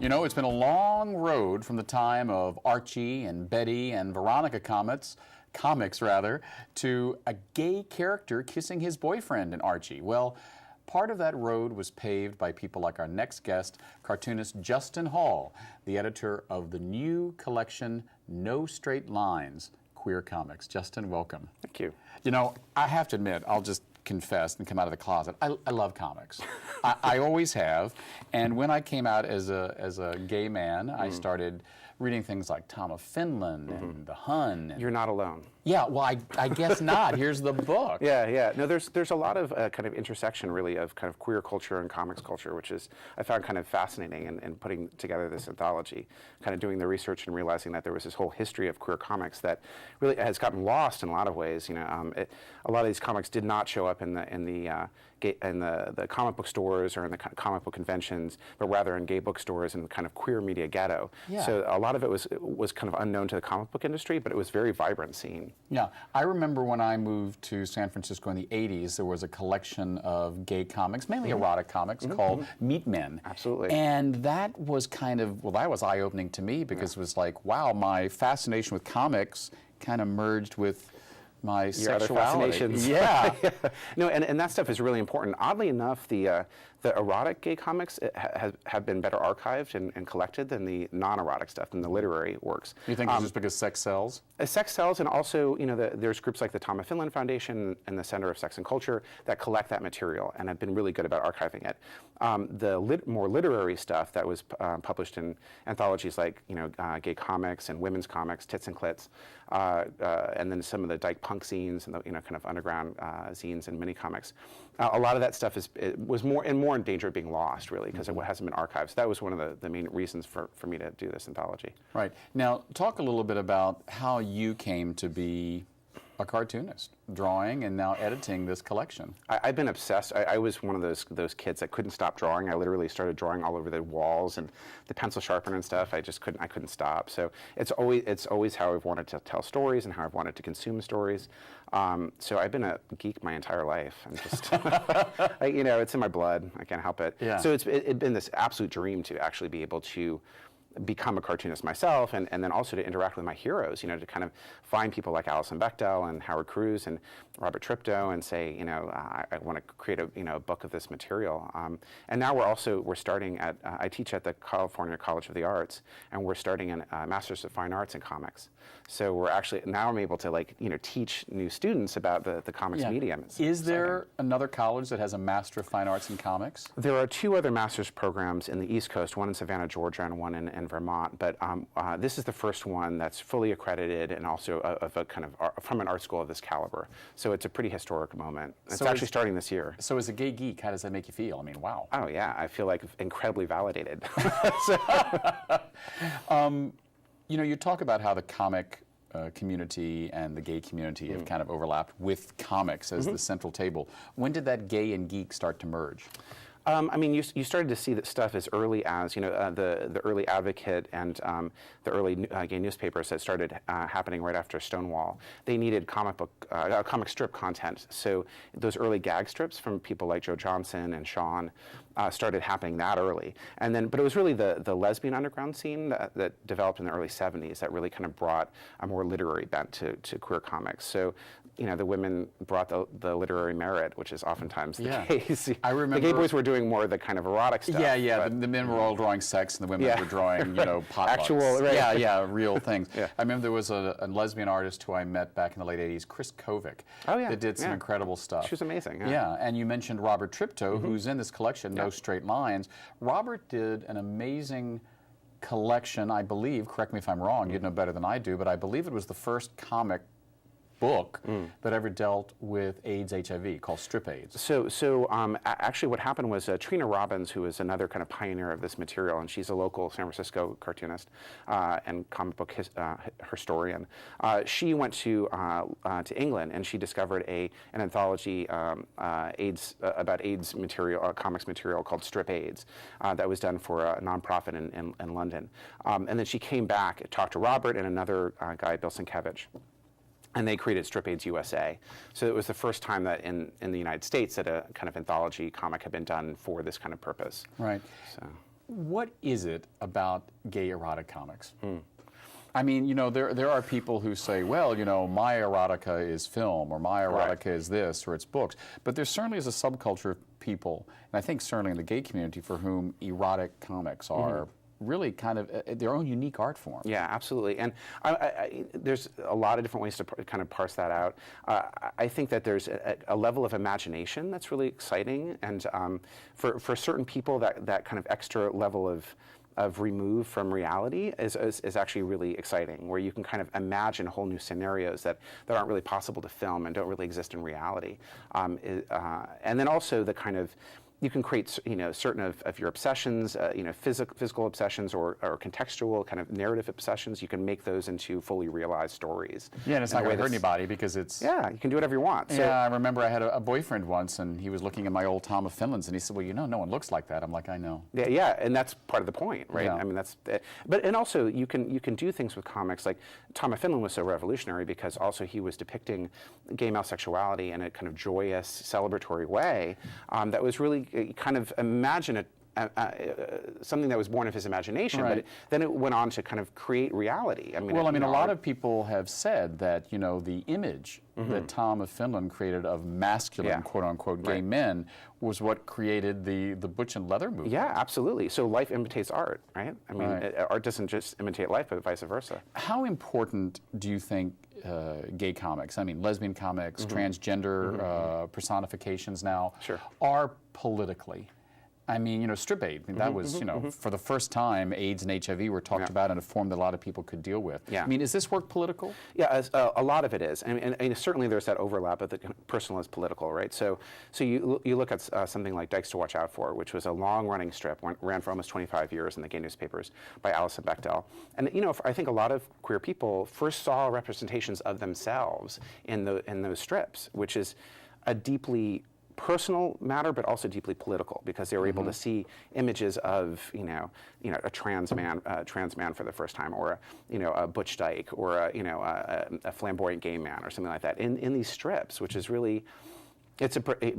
You know, it's been a long road from the time of Archie and Betty and Veronica comics rather, to a gay character kissing his boyfriend in Archie. Well, part of that road was paved by people like our next guest, cartoonist Justin Hall, the editor of the new collection, No Straight Lines, Queer Comics. Justin, welcome. Thank you. You know, I have to admit, I'll just confess and come out of the closet. I love comics. I always have. And when I came out as a gay man, I started reading things like Tom of Finland and The Hun. You're not alone. Yeah, well, I guess not. Here's the book. Yeah. No, there's a lot of kind of intersection, really, of kind of queer culture and comics culture, which is I found kind of fascinating in putting together this anthology, kind of doing the research and realizing that there was this whole history of queer comics that really has gotten lost in a lot of ways. You know, a lot of these comics did not show up in the comic book stores or in the comic book conventions, but rather in gay bookstores and the kind of queer media ghetto. Yeah. So a lot of it was kind of unknown to the comic book industry, but it was very vibrant scene. Yeah, I remember when I moved to San Francisco in the 80s, there was a collection of gay comics, mainly erotic comics, called Meat Men. Absolutely. And that was kind of, well, that was eye-opening to me because it was like, wow, my fascination with comics kind of merged with my Your sexuality. other fascinations. Yeah. No, and that stuff is really important. Oddly enough, the erotic gay comics have been better archived and collected than the non-erotic stuff, than the literary works. You think it's just because sex sells? Sex sells, and also, you know, there's groups like the Tom of Finland Foundation and the Center of Sex and Culture that collect that material and have been really good about archiving it. The more literary stuff that was published in anthologies like, you know, gay comics and women's comics, Tits and Clits, and then some of the dyke punk zines and the, you know, kind of underground zines and mini comics. A lot of that stuff was more in danger of being lost, really, because it hasn't been archived. So that was one of the main reasons for me to do this anthology. Right. Now, talk a little bit about how you came to be a cartoonist, drawing and now editing this collection. I've been obsessed. I was one of those kids that couldn't stop drawing. I literally started drawing all over the walls and the pencil sharpener and stuff. I couldn't stop. So it's always how I've wanted to tell stories and how I've wanted to consume stories. So I've been a geek my entire life. I'm just, you know, it's in my blood. I can't help it. Yeah. So it's been this absolute dream to actually be able to become a cartoonist myself, and then also to interact with my heroes, you know, to kind of find people like Alison Bechdel and Howard Cruz and Robert Tripto and say, you know, I want to create a book of this material. And now we're starting at, I teach at the California College of the Arts, and we're starting a Masters of Fine Arts in Comics. So we're actually, now I'm able to, like, you know, teach new students about the comics medium. Is there another college that has a Master of Fine Arts in Comics? There are two other master's programs in the East Coast, one in Savannah, Georgia, and one in Vermont. But this is the first one that's fully accredited and also of a kind of from an art school of this caliber. So it's a pretty historic moment. It's actually starting this year. So as a gay geek, how does that make you feel? I mean, wow. Oh yeah, I feel like incredibly validated. You know, you talk about how the comic community and the gay community have kind of overlapped with comics as the central table. When did that gay and geek start to merge? I mean, you started to see that stuff as early as, you know, the early Advocate and the early gay newspapers that started happening right after Stonewall. They needed comic strip content. So those early gag strips from people like Joe Johnson and Sean started happening that early. And then, but it was really the lesbian underground scene that developed in the early 70s that really kind of brought a more literary bent to queer comics. So, you know, the women brought the literary merit, which is oftentimes the case. I remember the gay boys were doing more of the kind of erotic stuff. Yeah. The men were all drawing sex, and the women were drawing, you know, potlucks. Actual, right. Yeah, real things. Yeah. I remember there was a lesbian artist who I met back in the late '80s, Chris Kovic. Oh yeah. That did some incredible stuff. She was amazing. Yeah, and you mentioned Robert Tripto, who's in this collection, No Straight Lines. Robert did an amazing collection, I believe. Correct me if I'm wrong. You'd know better than I do, but I believe it was the first comic book that ever dealt with AIDS, HIV, called Strip AIDS. So actually what happened was Trina Robbins, who is another kind of pioneer of this material, and she's a local San Francisco cartoonist and comic book historian. She went to England, and she discovered an anthology about AIDS material, comics material called Strip AIDS, that was done for a nonprofit in London. And then she came back, talked to Robert and another guy, Bill Sienkiewicz. And they created Strip AIDS USA. So it was the first time that in the United States that a kind of anthology comic had been done for this kind of purpose. Right. So. What is it about gay erotic comics? I mean, you know, there are people who say, well, you know, my erotica is film, or my erotica is this, or it's books. But there certainly is a subculture of people, and I think certainly in the gay community, for whom erotic comics are really kind of their own unique art form. Yeah, absolutely. And there's a lot of different ways to kind of parse that out. I think that there's a level of imagination that's really exciting, and for certain people, that kind of extra level of remove from reality is actually really exciting, where you can kind of imagine whole new scenarios that aren't really possible to film and don't really exist in reality. And then also the kind of, you can create, you know, certain of your obsessions, you know, physical obsessions or contextual kind of narrative obsessions. You can make those into fully realized stories. Yeah, and it's not going to hurt anybody because it's... Yeah, you can do whatever you want. So, yeah, I remember I had a boyfriend once, and he was looking at my old Tom of Finland's, and he said, well, you know, no one looks like that. I'm like, I know. Yeah, and that's part of the point, right? Yeah. I mean, and also you can do things with comics, like Tom of Finland was so revolutionary because also he was depicting gay male sexuality in a kind of joyous, celebratory way that was really kind of something that was born of his imagination, but then it went on to kind of create reality. I mean, well, I mean, a lot of people have said that, you know, the image that Tom of Finland created of masculine, quote-unquote, gay men was what created the butch and leather movement. Yeah, absolutely. So life imitates art, right? I mean, art doesn't just imitate life, but vice versa. How important do you think gay comics, I mean, lesbian comics, transgender personifications now, are politically? I mean, you know, strip aid, that was, you know, for the first time, AIDS and HIV were talked about in a form that a lot of people could deal with. I mean, is this work political? Yeah, a lot of it is. And certainly there's that overlap of the personal is political, right? So you look at something like Dykes to Watch Out For, which was a long-running strip, ran for almost 25 years in the gay newspapers by Alison Bechdel. And, you know, I think a lot of queer people first saw representations of themselves in those strips, which is a deeply personal matter, but also deeply political, because they were able to see images of, you know, a trans man for the first time, or a butch dyke, or a flamboyant gay man, or something like that, in these strips, which is really,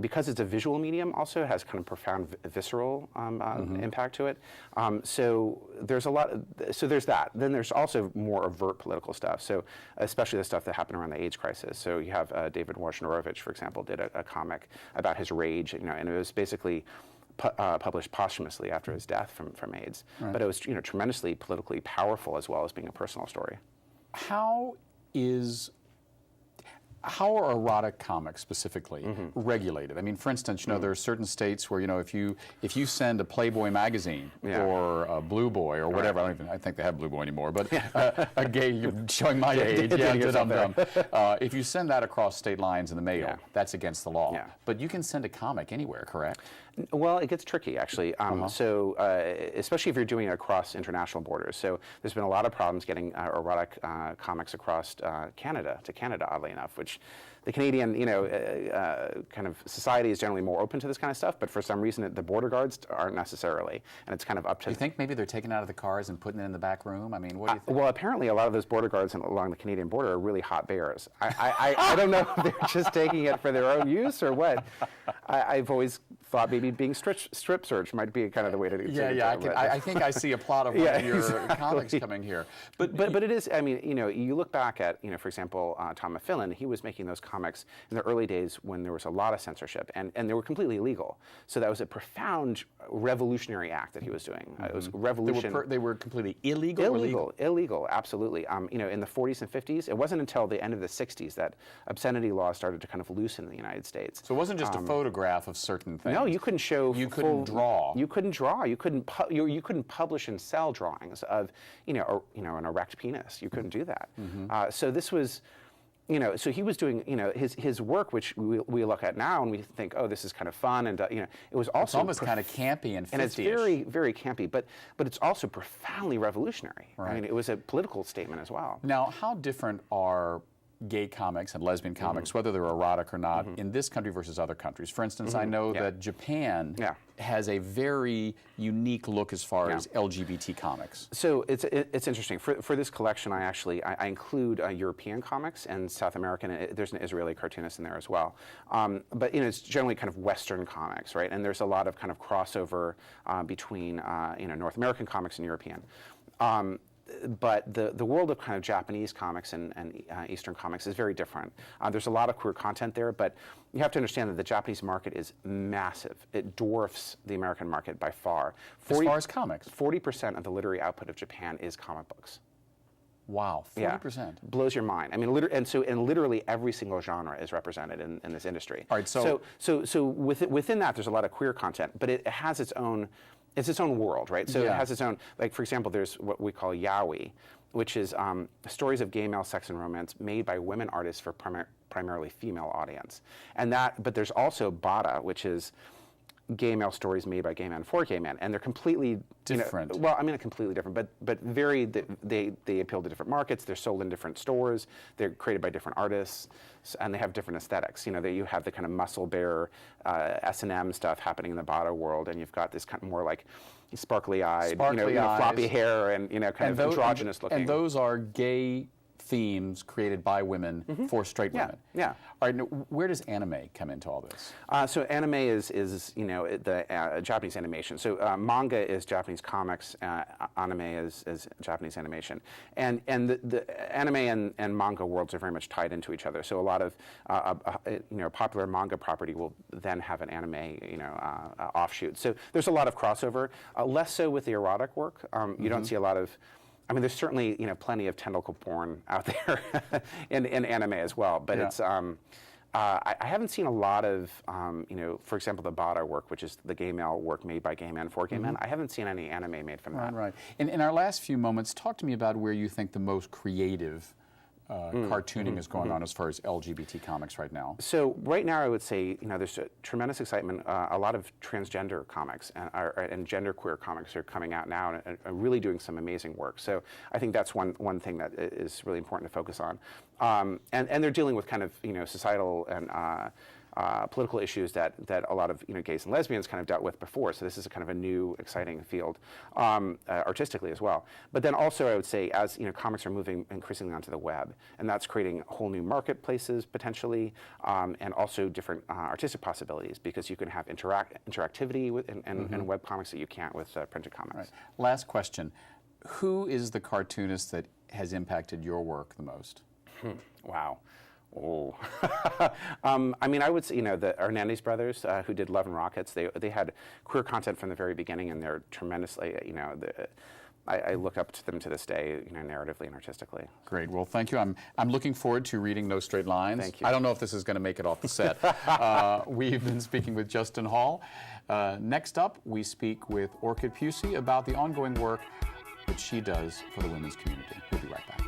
because it's a visual medium. Also, it has kind of profound visceral impact to it. So there's a lot. So there's that. Then there's also more overt political stuff. So especially the stuff that happened around the AIDS crisis. So you have David Wojnarowicz, for example, did a comic about his rage. You know, and it was basically published posthumously after his death from AIDS. But it was, you know, tremendously politically powerful, as well as being a personal story. How are erotic comics specifically regulated? I mean, for instance, you know, there are certain states where, you know, if you send a Playboy magazine or a Blue Boy or whatever, I think they have Blue Boy anymore, but a gay, you're showing my age, if you send that across state lines in the mail, that's against the law. But you can send a comic anywhere, correct? Well, it gets tricky, actually. So, especially if you're doing it across international borders. So, there's been a lot of problems getting erotic comics across Canada, oddly enough, which the Canadian, you know, kind of society is generally more open to this kind of stuff, but for some reason the border guards aren't necessarily, and it's kind of up to... Do you think maybe they're taking it out of the cars and putting it in the back room? I mean, what do you think? Well, apparently a lot of those border guards along the Canadian border are really hot bears. I don't know if they're just taking it for their own use or what. I've always thought maybe being strip search might be kind of the way to do it. I think I see a plot of one of your comics coming here. But it is, I mean, you know, you look back at, you know, for example, Tom of Finland, he was making those comics in the early days when there was a lot of censorship, and they were completely illegal. So that was a profound revolutionary act that he was doing. It was revolution. They were completely illegal? Illegal, absolutely. You know, in the 40s and 50s, it wasn't until the end of the 60s that obscenity laws started to kind of loosen in the United States. So it wasn't just a photograph of certain things? No, you couldn't show. You couldn't draw. You couldn't draw. You couldn't publish and sell drawings of, an erect penis. You couldn't do that. So this was, you know, so he was doing, you know, his work, which we look at now and we think, oh, this is kind of fun, and you know, it was also it's almost kind of campy and 50-ish. And it's very, very campy, but it's also profoundly revolutionary. Right. I mean, it was a political statement as well. Now, how different are gay comics and lesbian comics, whether they're erotic or not, in this country versus other countries. For instance, I know that Japan has a very unique look as far as LGBT comics. So it's interesting. For this collection, I include European comics and South American. There's an Israeli cartoonist in there as well. But it's generally kind of Western comics, right? And there's a lot of kind of crossover between North American comics and European. But the world of kind of Japanese comics and Eastern comics is very different. There's a lot of queer content there, but you have to understand that the Japanese market is massive. It dwarfs the American market by far. As far as comics? 40% of the literary output of Japan is comic books. Wow, 40%. Yeah. Blows your mind. I mean, and literally every single genre is represented in this industry. All right, so within that, there's a lot of queer content, but it has its own. It's its own world, right? So it has its own, like for example, there's what we call yaoi, which is stories of gay male sex and romance made by women artists for primarily female audience. But there's also bada, which is gay male stories made by gay men for gay men, and they're completely different. Well, I mean, completely different, but very. They appeal to different markets. They're sold in different stores. They're created by different artists, and they have different aesthetics. You have the kind of muscle bear S&M stuff happening in the bada world, and you've got this kind of more like sparkly-eyed, floppy hair, and kind of androgynous looking. And those are gay themes created by women for straight women. Yeah. All right. Now, where does anime come into all this? So anime is the Japanese animation. So manga is Japanese comics. Anime is Japanese animation. And the anime and manga worlds are very much tied into each other. So a lot of popular manga property will then have an anime offshoot. So there's a lot of crossover. Less so with the erotic work. You don't see a lot of. I mean, there's certainly plenty of tentacle porn out there in anime as well, but it's I haven't seen a lot of for example, the bada work, which is the gay male work made by gay men for gay men. I haven't seen any anime made from that. Right. In our last few moments, talk to me about where you think the most creative cartooning is going on as far as LGBT comics right now. So right now, I would say there's a tremendous excitement. A lot of transgender comics and genderqueer comics are coming out now and really doing some amazing work. So I think that's one thing that is really important to focus on. And they're dealing with kind of societal and political issues that a lot of gays and lesbians kind of dealt with before. So this is a kind of a new, exciting field, artistically as well. But then also, I would say, as comics are moving increasingly onto the web, and that's creating whole new marketplaces potentially, and also different artistic possibilities, because you can have interactivity in web comics that you can't with printed comics. Right. Last question: who is the cartoonist that has impacted your work the most? Wow. Oh, I mean, I would say, the Hernandez brothers who did Love and Rockets. They had queer content from the very beginning, and they're tremendously, I look up to them to this day, narratively and artistically. Great. Well, thank you. I'm looking forward to reading No Straight Lines. Thank you. I don't know if this is going to make it off the set. We've been speaking with Justin Hall. Next up, we speak with Orchid Pusey about the ongoing work that she does for the women's community. We'll be right back.